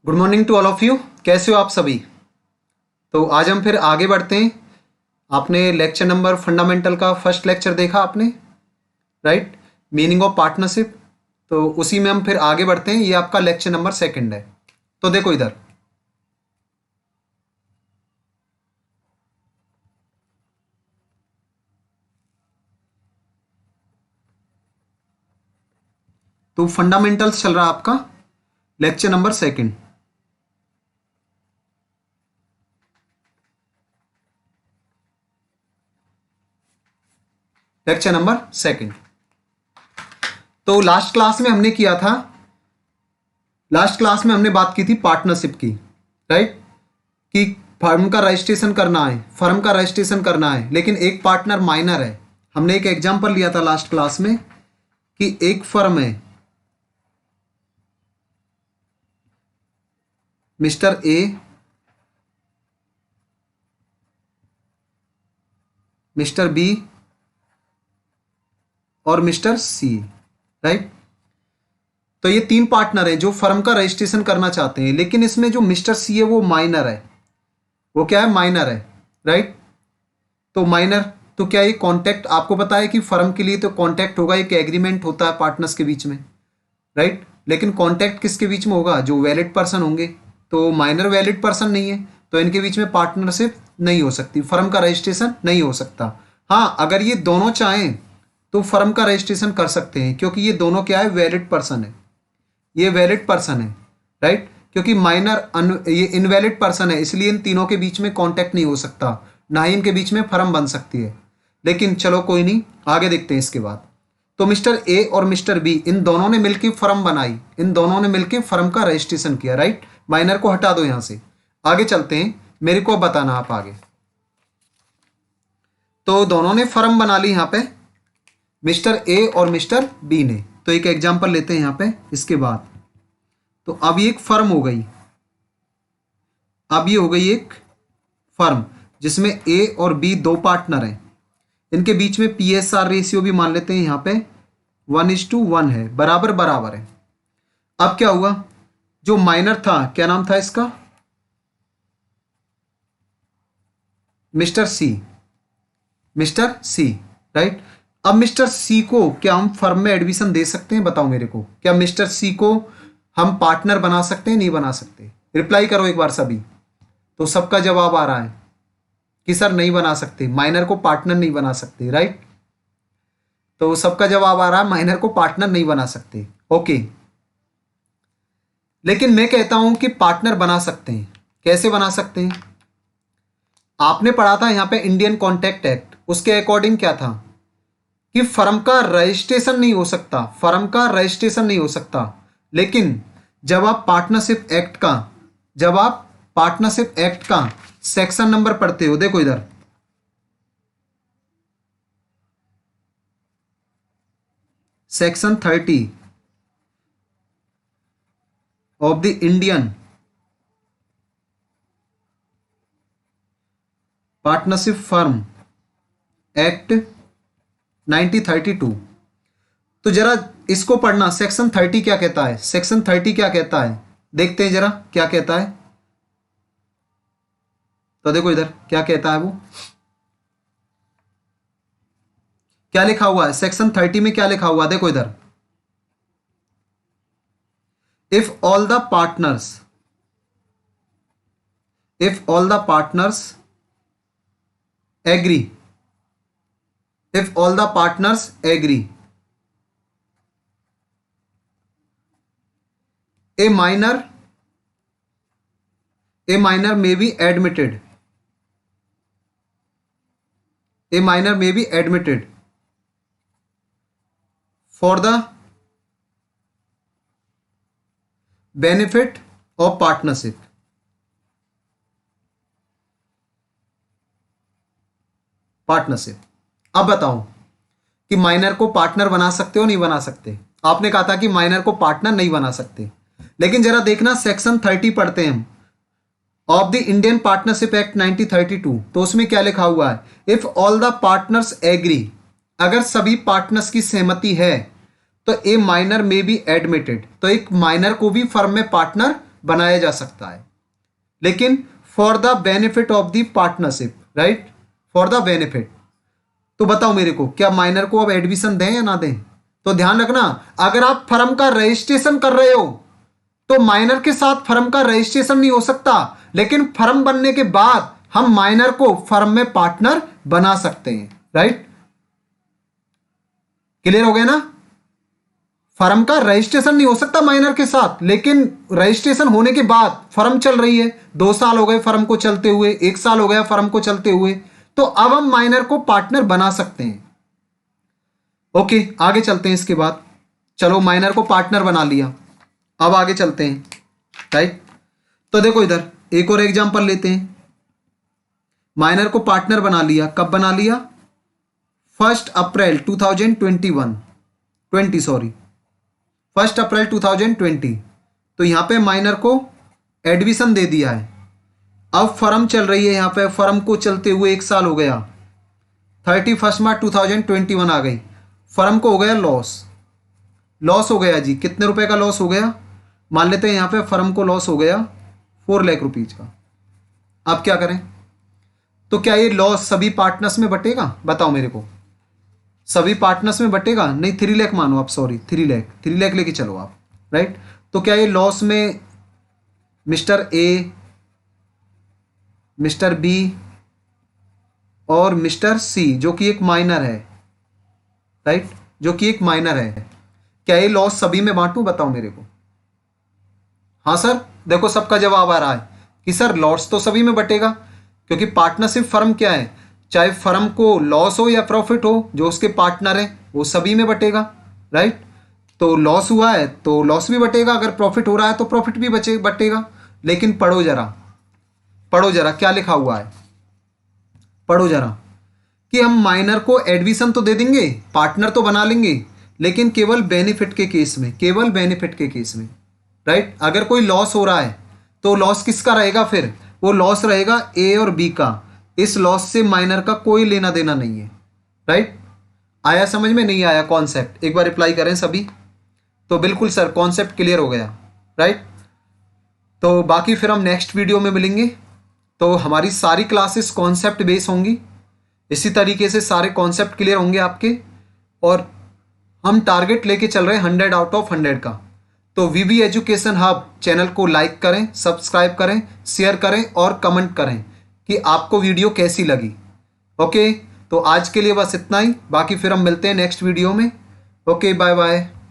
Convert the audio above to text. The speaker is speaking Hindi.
Good morning to all of you. कैसे हो आप सभी। तो आज हम फिर आगे बढ़ते हैं। आपने लेक्चर नंबर फंडामेंटल का फर्स्ट लेक्चर देखा आपने, राइट, मीनिंग ऑफ पार्टनरशिप। तो उसी में हम फिर आगे बढ़ते हैं। ये आपका लेक्चर नंबर सेकंड है। तो देखो इधर, तो फंडामेंटल्स चल रहा है आपका lecture number second. Lecture number second. तो लास्ट क्लास में हमने बात की थी पार्टनरशिप की, राइट, कि फर्म का रजिस्ट्रेशन करना है, लेकिन एक पार्टनर माइनर है। हमने एक एग्जांपल लिया था लास्ट क्लास में कि एक फर्म है, मिस्टर ए, मिस्टर बी और मिस्टर सी, राइट। तो ये तीन पार्टनर हैं जो फर्म का रजिस्ट्रेशन करना चाहते हैं, लेकिन इसमें जो मिस्टर सी है वो माइनर है। वो क्या है? माइनर है, राइट। तो माइनर, तो क्या ये कॉन्ट्रैक्ट, आपको पता है कि फर्म के लिए तो कॉन्ट्रैक्ट होगा, एक एग्रीमेंट होता है पार्टनर्स के बीच में, राइट। लेकिन कॉन्ट्रैक्ट किसके बीच में होगा? जो वैलिड पर्सन होंगे। तो माइनर वैलिड पर्सन नहीं है, तो इनके बीच में पार्टनरशिप नहीं हो सकती, फर्म का रजिस्ट्रेशन नहीं हो सकता। हाँ, अगर ये दोनों चाहें तो फर्म का रजिस्ट्रेशन कर सकते हैं, क्योंकि ये दोनों क्या है? वैलिड पर्सन है। ये वैलिड पर्सन है, राइट। क्योंकि ये इनवैलिड पर्सन है, इसलिए इन तीनों के बीच में कॉन्टैक्ट नहीं हो सकता, ना ही इनके बीच में फर्म बन सकती है। लेकिन चलो कोई नहीं, आगे देखते हैं इसके बाद। तो मिस्टर ए और मिस्टर बी, इन दोनों ने मिलकर फर्म बनाई, इन दोनों ने मिलकर फर्म का रजिस्ट्रेशन किया, राइट। माइनर को हटा दो यहां से, आगे चलते हैं। मेरे को बताना आप आगे। तो दोनों ने फर्म बना ली यहां पे, मिस्टर ए और मिस्टर बी ने। तो एक एग्जांपल लेते हैं यहां पे इसके बाद। तो अब ये एक फर्म हो गई, अब ये हो गई एक फर्म जिसमें ए और बी दो पार्टनर हैं। इनके बीच में पीएसआर रेशियो भी मान लेते हैं यहां पे 1:1 है, बराबर बराबर है। अब क्या हुआ? जो माइनर था, क्या नाम था इसका? मिस्टर सी, मिस्टर सी, राइट। अब मिस्टर सी को क्या हम फर्म में एडमिशन दे सकते हैं? बताओ मेरे को, क्या मिस्टर सी को हम पार्टनर बना सकते हैं? नहीं बना सकते? रिप्लाई करो एक बार सभी। तो सबका जवाब आ रहा है कि सर नहीं बना सकते, माइनर को पार्टनर नहीं बना सकते, राइट। तो सबका जवाब आ रहा है माइनर को पार्टनर नहीं बना सकते, ओके। लेकिन मैं कहता हूं कि पार्टनर बना सकते हैं। कैसे बना सकते हैं? आपने पढ़ा था यहां पे इंडियन कॉन्ट्रैक्ट एक्ट, उसके अकॉर्डिंग क्या था कि फर्म का रजिस्ट्रेशन नहीं हो सकता, फर्म का रजिस्ट्रेशन नहीं हो सकता। लेकिन जब आप पार्टनरशिप एक्ट का सेक्शन नंबर पढ़ते हो, देखो इधर, section 30 of the Indian partnership firm act 1932। तो जरा इसको पढ़ना, सेक्शन 30 क्या कहता है, सेक्शन 30 क्या कहता है, देखते हैं जरा क्या कहता है। तो देखो इधर क्या कहता है, वो क्या लिखा हुआ है सेक्शन 30 में, क्या लिखा हुआ है, देखो इधर। If all the partners agree, if all the partners agree, a minor may be admitted, a minor may be admitted for the benefit of partnership. अब बताओ कि माइनर को पार्टनर बना सकते हो नहीं बना सकते? आपने कहा था कि माइनर को पार्टनर नहीं बना सकते, लेकिन जरा देखना सेक्शन 30 पढ़ते हैं हम, of the Indian partnership act 1932। तो उसमें क्या लिखा हुआ है? If all the partners agree, अगर सभी पार्टनर्स की सहमति है तो ए माइनर में बी एडमिटेड, तो एक माइनर को भी फर्म में पार्टनर बनाया जा सकता है, लेकिन for the benefit of the partnership, right, for the benefit. तो बताओ मेरे को, क्या माइनर को अब एडमिशन दें या ना दें? तो ध्यान रखना, अगर आप फर्म का रजिस्ट्रेशन कर रहे हो तो माइनर के साथ फर्म का रजिस्ट्रेशन नहीं हो सकता, लेकिन फर्म बनने के बाद हम माइनर को फर्म में पार्टनर बना सकते हैं, राइट। क्लियर हो गया ना? फर्म का रजिस्ट्रेशन नहीं हो सकता माइनर के साथ, लेकिन रजिस्ट्रेशन होने के बाद फर्म चल रही है, 2 साल हो गए फर्म को चलते हुए, 1 साल हो गया फर्म को चलते हुए, तो अब हम माइनर को पार्टनर बना सकते हैं। ओके, आगे चलते हैं। इसके बाद चलो माइनर को पार्टनर बना लिया, अब आगे चलते हैं, राइट। तो देखो इधर एक और एग्जांपल लेते हैं। माइनर को पार्टनर बना लिया, कब बना लिया? 1 अप्रैल 2020। तो यहां पे माइनर को एडमिशन दे दिया है। अब फर्म चल रही है, यहां पे फर्म को चलते हुए 1 साल हो गया, 31 मार्च 2021 आ गई, फर्म को हो गया लॉस हो गया जी। कितने रुपए का लॉस हो गया? मान लेते हैं यहां पे फर्म को लॉस हो गया 4 लाख रुपीज का। अब क्या करें? तो क्या ये लॉस सभी पार्टनर्स में बटेगा? बताओ मेरे को, सभी पार्टनर्स में बटेगा? नहीं, 3 लाख मानो आप, सॉरी 3 लाख लेके चलो आप, राइट। तो क्या ये लॉस में मिस्टर ए, मिस्टर बी और मिस्टर सी, जो कि एक माइनर है, राइट, जो कि एक माइनर है, क्या ये लॉस सभी में बांटूं? बताओ मेरे को। हाँ सर, देखो सबका जवाब आ रहा है कि सर लॉस तो सभी में बटेगा, क्योंकि पार्टनरशिप फर्म क्या है, चाहे फर्म को लॉस हो या प्रॉफिट हो, जो उसके पार्टनर है वो सभी में बटेगा, राइट। तो लॉस हुआ है तो लॉस भी बटेगा, अगर प्रॉफिट हो रहा है तो प्रॉफिट भी बटेगा। लेकिन पढ़ो जरा क्या लिखा हुआ है, पढ़ो जरा, कि हम माइनर को एडमिशन तो दे देंगे, पार्टनर तो बना लेंगे, लेकिन केवल बेनिफिट के केस में, राइट। अगर कोई लॉस हो रहा है तो लॉस किसका रहेगा? फिर वो लॉस रहेगा ए और बी का। इस लॉस से माइनर का कोई लेना देना नहीं है, राइट। आया समझ में? नहीं आया कॉन्सेप्ट? एक बार रिप्लाई करें सभी। तो बिल्कुल सर, कॉन्सेप्ट क्लियर हो गया, राइट। तो बाकी फिर हम नेक्स्ट वीडियो में मिलेंगे। तो हमारी सारी क्लासेस कॉन्सेप्ट बेस होंगी, इसी तरीके से सारे कॉन्सेप्ट क्लियर होंगे आपके, और हम टारगेट लेके चल रहे हैं 100 आउट ऑफ 100 का। तो वीवी एजुकेशन हब चैनल को लाइक करें, सब्सक्राइब करें, शेयर करें और कमेंट करें कि आपको वीडियो कैसी लगी। ओके, तो आज के लिए बस इतना ही, बाकी फिर हम मिलते हैं नेक्स्ट वीडियो में। Okay, bye bye.